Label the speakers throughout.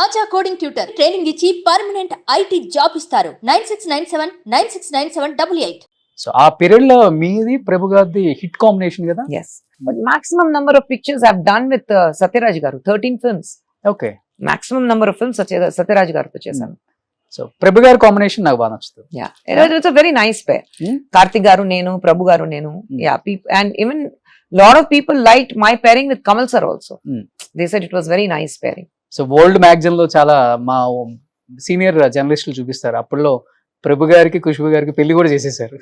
Speaker 1: ఆచా coding tutor training ఇచ్చి permanent IT job ఇస్తారు. 9697969788.
Speaker 2: So ఆ పీరియడ్ లో మీది ప్రభు గారిది హిట్ కాంబినేషన్ కదా.
Speaker 3: Yes. But maximum number of pictures I've done with Satyaraj Garu, 13 films.
Speaker 2: Okay.
Speaker 3: Maximum number of films Satyaraj Garuతో చేశాను.
Speaker 2: So ప్రభు గారి combination నాకు బాగా నచ్చుతుంది.
Speaker 3: Yeah. It's a very nice pair. Karthik Garu నేను, Prabhu Garu నేను. Yeah, and even lot of people liked my pairing with Kamal sir also. They said it was very nice pairing.
Speaker 2: So world magazine లో చాలా మా senior జర్నలిస్టులు చూపిస్తారు, అప్పుడులో ప్రభు గారికి ఖుష్బు గారికి పెళ్లి కూడా చేసేసారు.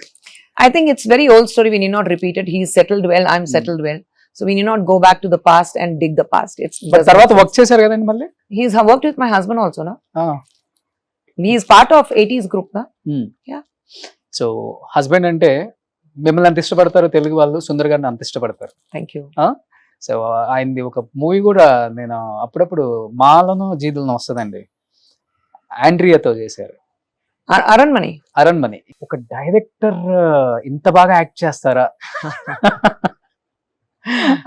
Speaker 3: I think it's very old story. We need not repeat it. He's settled well. I'm settled well. So we need not go back to the past and dig the past.
Speaker 2: తర్వాత work చేశారు కదండి మళ్ళీ.
Speaker 3: He's worked with my husband also, no? He is part of 80s group, no? Yeah.
Speaker 2: So husband అంటే మిమ్మల్ని అంత ఇష్టపడతారు తెలుగు వాళ్ళు, సుందర్ గారిని అంత ఇష్టపడతారు.
Speaker 3: Thank you.
Speaker 2: సో ఆయనది ఒక మూవీ కూడా నేను అప్పుడప్పుడు మాలను జీదులను వస్తుందండి, ఆండ్రియాతో చేశారు, అరణ్మణి. ఒక డైరెక్టర్ ఇంత బాగా యాక్ట్ చేస్తారా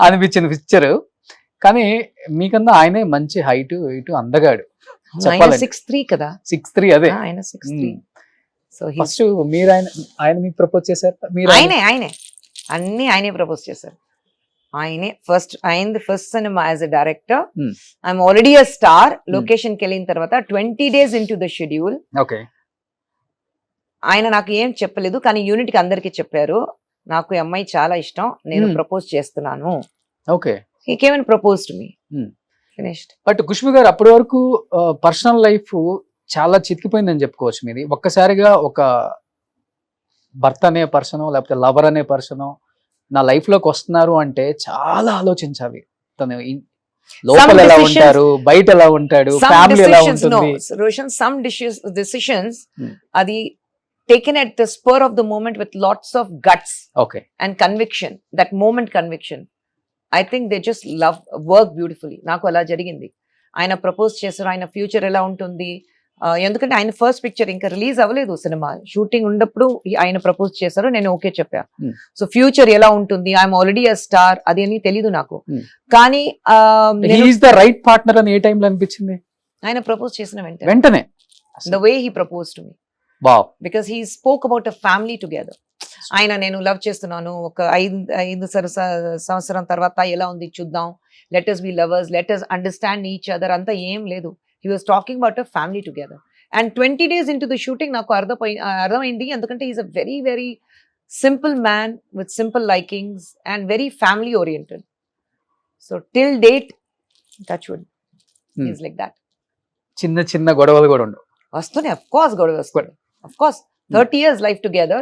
Speaker 2: అనిపించిన పిక్చర్. కానీ మీకన్నా ఆయనే మంచి హైట్ ఇటు అందగాడు.
Speaker 3: 6'3" కదా.
Speaker 2: 6'3" అదే.
Speaker 3: ఆయన 6'3". సో
Speaker 2: ఫస్ట్ మీరు ఆయన మీకు ప్రపోజ్ చేశారు? మీరు
Speaker 3: ఆయనే ప్రపోజ్ చేశారు. ఆయనది first cinema as a director. I'm already a star. Location కి వెళ్ళిన తర్వాత 20 days into the schedule.
Speaker 2: Okay.
Speaker 3: ఆయన నాకు ఏం చెప్పలేదు, కానీ యూనిట్ కి అందరికి చెప్పారు, నాకు ఈ అమ్మాయి చాలా ఇష్టం, నేను ప్రపోజ్ చేస్తున్నాను.
Speaker 2: Okay.
Speaker 3: He came and propose to me. Finished.
Speaker 2: But Khushbu గారు అప్పటి వరకు పర్సనల్ లైఫ్ చాలా చితికిపోయిందని చెప్పుకోవచ్చు మీది. ఒక్కసారిగా ఒక భర్త అనే పర్సన్ లేకపోతే లవర్ అనే పర్సన్ నా లైఫ్ లోకి వస్తున్నారు అంటే చాలా ఆలోచించాలి. తను లోపల ఎలా ఉంటారు, బయట ఎలా ఉంటాడు, ఫ్యామిలీ ఎలా ఉంటుంది.
Speaker 3: రోషన్, some decisions అది taken at the spur of the moment with lots of guts and conviction. That moment conviction, I think they just work beautifully. నాకు అలా జరిగింది. ఆయన ప్రపోజ్ చేశారు, ఆయన ఫ్యూచర్ ఎలా ఉంటుంది, ఎందుకంటే ఆయన ఫస్ట్ పిక్చర్ ఇంకా రిలీజ్ అవ్వలేదు, సినిమా షూటింగ్ ఉన్నప్పుడు ఆయన ప్రపోజ్ చేశారు, నేను ఓకే చెప్పా. సో ఫ్యూచర్ ఎలా ఉంటుంది, ఐఎమ్ ఆల్రెడీ అ స్టార్, అది అని తెలీదు నాకు. కానీ
Speaker 2: ద రైట్ పార్ట్నర్ అని ఏ టైంలో అనిపించింది?
Speaker 3: ఆయన ప్రపోజ్ చేసిన
Speaker 2: వెంటనే
Speaker 3: the way he propose to me. Because he spoke about a family together. ఆయన నేను లవ్ చేస్తున్నాను, ఒక 5 సంవత్సరం తర్వాత ఎలా ఉంది చూద్దాం, let us be lovers, let us understand each other, అంతా ఏం లేదు. He was talking about a family together. And 20 days into the shooting నాకు అర్థమైంది, ఎందుకంటే he's a very very simple man with simple likings and very family oriented. So till date, touch wood, he's like that.
Speaker 2: చిన్న గొడవలు కూడా ఉండవు.
Speaker 3: వస్తున్నాయి, of course గొడవ వస్తుంది. Of course 30 years life together.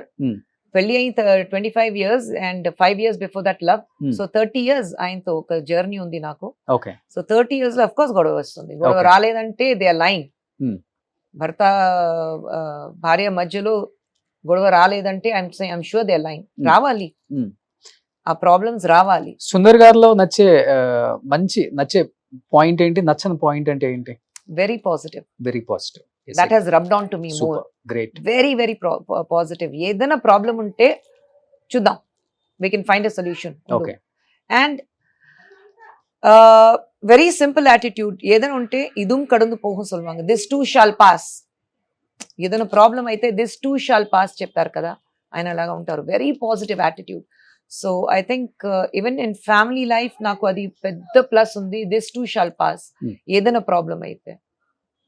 Speaker 3: పెళ్లి అయిన 25 years and 5 years before that love. So 30 years ఆయనతో ఒక జర్నీ ఉంది నాకు.
Speaker 2: ఓకే.
Speaker 3: సో 30 years లో of course గొడవ వస్తుంది. గొడవ రాలేదంటే దే ఆర్ లైంగ్. భర్త భార్య మధ్యలో గొడవ రాలేదంటే ఐఎమ్ షూర్ దే ఆర్ లైంగ్. రావాలి, ఆ ప్రాబ్లమ్స్ రావాలి.
Speaker 2: సుందర్ గారిలో నచ్చే పాయింట్ ఏంటి, నచ్చని పాయింట్ అంటే ఏంటి?
Speaker 3: Very positive. That has rubbed on to me more.
Speaker 2: Great.
Speaker 3: Very very positive. ఏదైనా ప్రాబ్లం ఉంటే చూద్దాం, we can find a solution.
Speaker 2: Okay.
Speaker 3: And very simple attitude. ఏదైనా ఉంటే ఇదుం కడుందు పోహం சொல்வாங்க, this too shall pass. ఏదైనా ప్రాబ్లం అయితే this too shall pass చెప్తారు కదా, ఆయన అలాగా ఉంటారు. Very positive attitude. So I think even in family life నాకు అది పెద్ద ప్లస్ ఉంది, this too shall pass. ఏదైనా ప్రాబ్లం అయితే.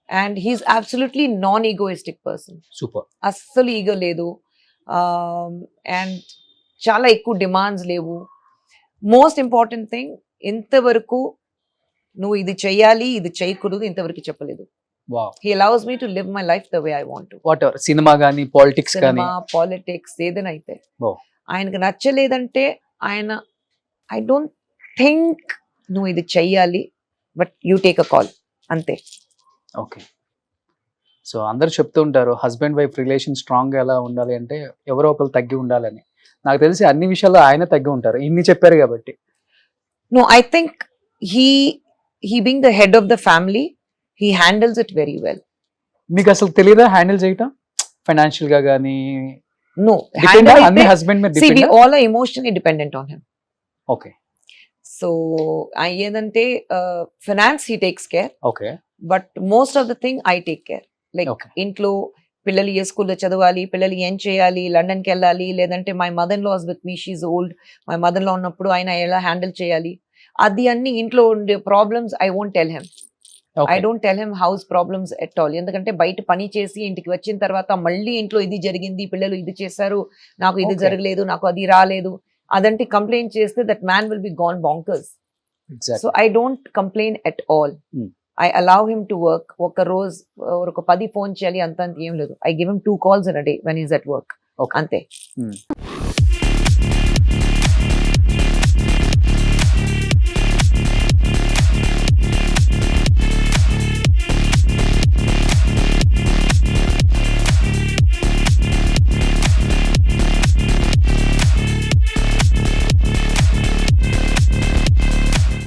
Speaker 3: And he's absolutely non-egoistic person.
Speaker 2: Super.
Speaker 3: అస్సలు ఈగో లేదు, and చాలా ఎక్కువ డిమాండ్స్ లేవు. మోస్ట్ ఇంపార్టెంట్ థింగ్, ఇంతవరకు నువ్వు ఇది చెయ్యాలి ఇది చేయకూడదు ఇంతవరకు చెప్పలేదు. He allows me to live my life the way I want to.
Speaker 2: Whatever, cinema గానీ పాలిటిక్స్ గానీ,
Speaker 3: పాలిటిక్స్ ఏదైనా అయితే ఆయనకు నచ్చలేదంటే ఆయన ఐ డోంట్ థింక్ నువ్వు ఇది చెయ్యాలి, but you take a call, అంతే.
Speaker 2: ఓకే. సో అందరు చెప్తూ ఉంటారు హస్బెండ్ వైఫ్ రిలేషన్ స్ట్రాంగ్ గా ఎలా ఉండాలి అంటే ఎవరో ఒకరు తగ్గి ఉండాలని. నాకు తెలిసి అన్ని విషయాల్లో ఆయన తగ్గి ఉంటారు, ఇన్ని చెప్పారు కాబట్టి.
Speaker 3: No, I think he being the head of the family, he handles it very well.
Speaker 2: మీకు అసలు తెలియదా హ్యాండిల్ చేయటం ఫైనాన్షియల్ గా గానీ?
Speaker 3: No,
Speaker 2: అన్ని హస్బెండ్ మీద
Speaker 3: depend. See, we all are emotionally dependent on him.
Speaker 2: Okay.
Speaker 3: So ఏదంటే finance he takes care.
Speaker 2: Okay.
Speaker 3: But most of the thing I take care. Like
Speaker 2: Okay.
Speaker 3: ఇంట్లో పిల్లలు ఏ స్కూల్లో చదవాలి, పిల్లలు ఏం చేయాలి, లండన్కి వెళ్ళాలి, లేదంటే my mother lives with me, she's old, my mother లో ఉన్నప్పుడు ఆయన ఎలా హ్యాండిల్ చేయాలి, అది అన్ని ఇంట్లో ఉండే problems I won't tell him.
Speaker 2: Okay.
Speaker 3: I don't tell him house problems at all. ఎందుకంటే బయట పని చేసి ఇంటికి వచ్చిన తర్వాత మళ్ళీ ఇంట్లో ఇది జరిగింది, పిల్లలు ఇది చేశారు, నాకు ఇది
Speaker 2: Okay.
Speaker 3: జరగలేదు, నాకు అది రాలేదు, అదంటే కంప్లైంట్ చేస్తే that man will be gone bonkers.
Speaker 2: Exactly.
Speaker 3: So I don't complain at all.
Speaker 2: Hmm.
Speaker 3: I allow him to work. ఒక రోజు ఒక 10 ఫోన్ చేయాలి అంత ఏం లేదు. I give him 2 calls in a day when he's at work.
Speaker 2: Okay.
Speaker 3: అంతే.
Speaker 2: Hmm.